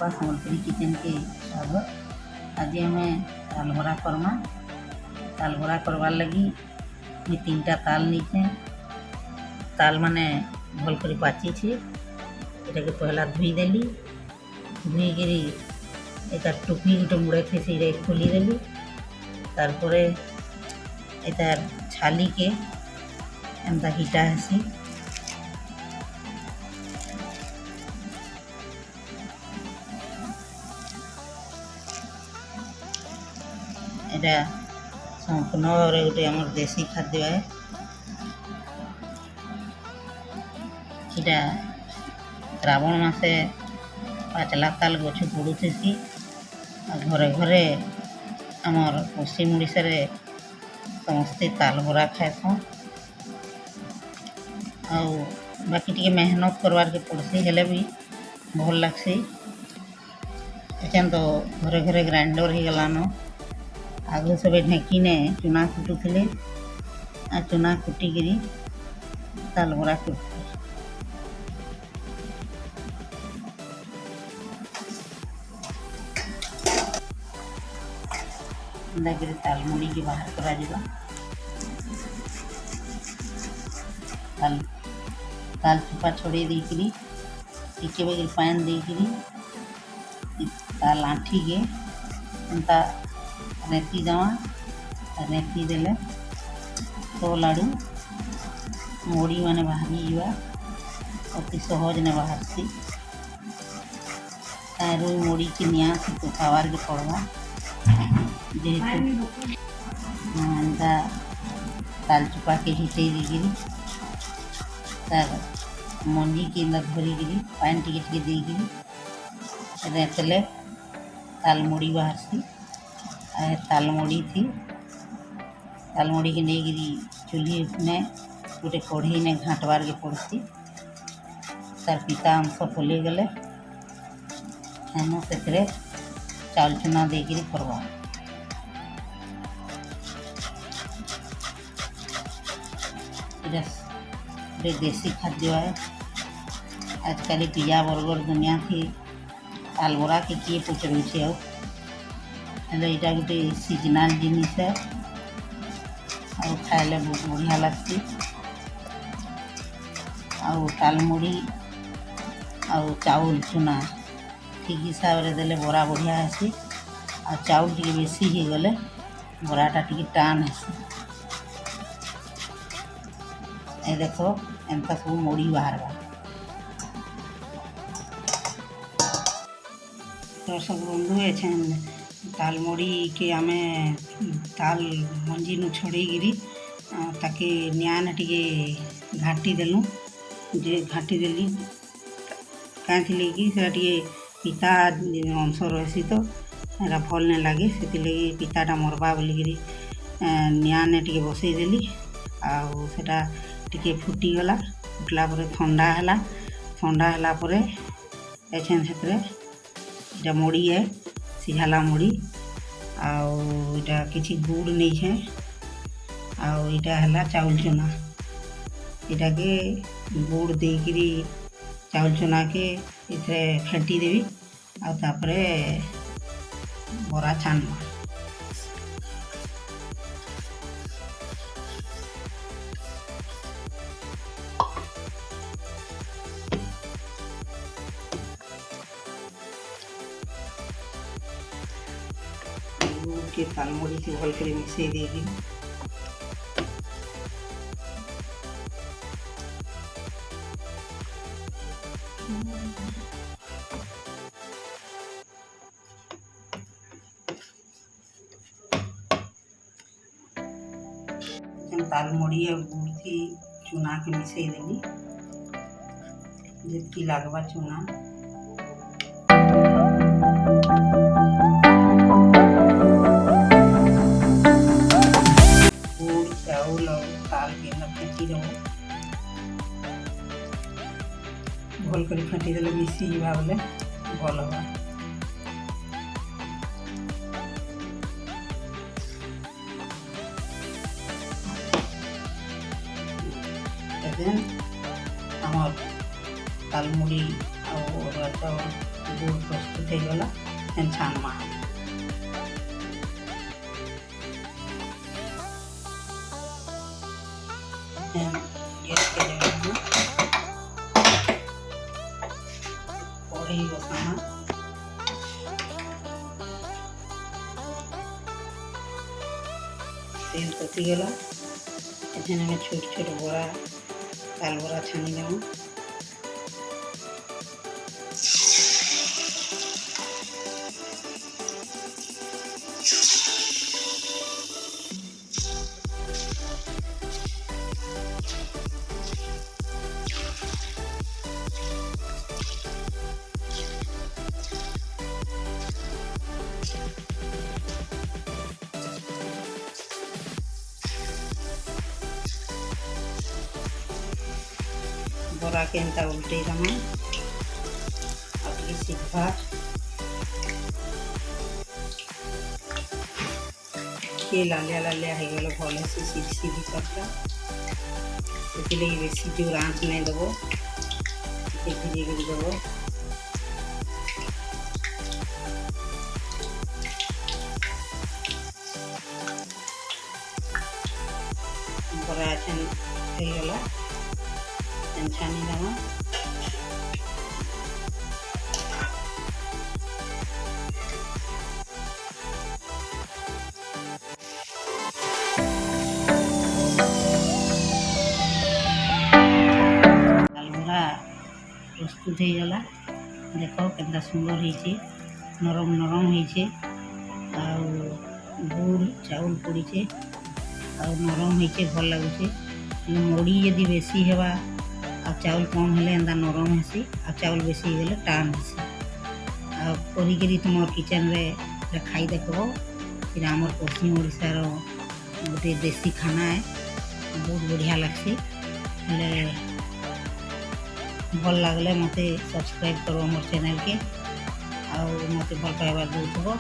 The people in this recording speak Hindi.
रूपा सम्बलपुरी किचन के स्वागत। आज आम तालबरा करमा। तालबरा करवार लगी मुझे 3टा ताल नीचे। ताल माने भल कर पाची छे। एटा के पहला धुई देली। धुई गिरी एटा टुपी गोटे मुड़े थे से खोली देली। तार परे एटार छाली के एंता हिटा हेसी। एटा संपूर्ण भाव गोटे आम देसी खाद्य है। इटा श्रावण मासे पाचला ताल गछ पड़ुथी। घरे घरे आमर पश्चिम ओडिशा रे समस्ते ताल बरा खाएसन। आउ बाकी टिके मेहनत करवार के पड़सी हेले भी भल लागसी। एछन तो घरे घरे ग्राइंडर ही गलानो। आगे सब ढेंकी ने चुना कुटुले आ चुना कुटिकी ताल बरा कुटुले। ताल मुड़ी के बाहर करा जिबा। ताल चुपा छोड़े देकरी टिके बगे पान देकरी ताल आठी के एंता रेती दवा। रेती देले तो लाडू मोड़ी माने बाहरी जीवा अति सहज ने बाहरसी। तारू मोड़ी के निया तो खावार के पड़वा जेहेतु एंता ताल चुपा के हिटे देकरी तार मंजी के धरिकी पान टिके टिके देकरी रेतले ताल मुड़ी बाहरसी। तालमुड़ी थी। तालमुड़ी के नहीं चूल्ही में गोटे कढ़ई ने घाटवार के पड़सी। तार पिता अंश फुली गले हेन से चाउल चुना देकरी करवा। ये देसी खाद्य है। आजकल पिज्जा बर्गर दुनिया थी ताल बरा के किए पचरुचे आ यहाँ गोटे सीजनाल जिनिस है और खाइले बहुत बढ़िया लगती। और तालमुड़ी और चाउल चुना ठीक हिसाब से देले बरा बढ़िया हेसी। और चाउल टी बेसी ही गले बराटा टी टाण हेसी। ए देखो एंता सब मुड़ी बाहर दर्शक बंधु एछन ताल मुड़ी के आमे ताल मंजी नु छोड़ी गिरी ताके नियान टिके घाटी देलु। जे घाटी देली कांथिले कि से टिके पिता अंश रहसी तो एरा भल ने लागे से लगी पिताटा मरबा बोली गिरी नियान टिके बसई देली। आउ सेटा टिके फुटी गला। फुटला परे ठंडा हला। ठंडा हला परे एछन सेतरे एटा मुड़ी है सिझाला मुड़ी। आउ इटा किछि गुड़ नहीं है। आउ इटा हला चाउल चुना। इटा के गुड़ देकरी चाउल चुना के इथे फेंटी देवी। आ तापरे बरा छानमा। के तालमुड़ी के भल कर मिसई देगी। तालमुड़ी और गुड़ थी चुना के मिसई देली जितकी लागवा चुना। चाउल और ताल के फेंटी दब भल कर फेंटी देले मिसी जा बोले भल हवा। आमर तालमुड़ी और गुड़ प्रस्तुत होगला छाणमा गैस के जगह में कढ़ाई बसाना तेल ततीगला एमें छोट छोट बड़ा ताल बड़ा छानी देव बरा के एंता उल्टे दमा सीधा के लालिया लालिया हो गल भले से सीधी सीधी करता से बेसी जोर आँच नहीं देव धीरे धीरे देव बरा होगला छानी देवा प्रस्तुत होगला देख के सुंदर होइछे नरम नरम होइछे गुड़ चाउल पड़ीचे नरम होइछे भल लगुचे मोड़ी यदि बेसी हेबा आ चाउल कम हेले एंदा नरम हेसी आ चाउल बेसी हेले टान हेसी आ करी तुम किचन रे खाई देखबो फिर आमर पश्चिम ओडिशार गोटे देसी खाना है बहुत बढ़िया लगसी भल लगले मते सब्सक्राइब करो मोर चैनल के आ मते भल पाइबा दउथबो।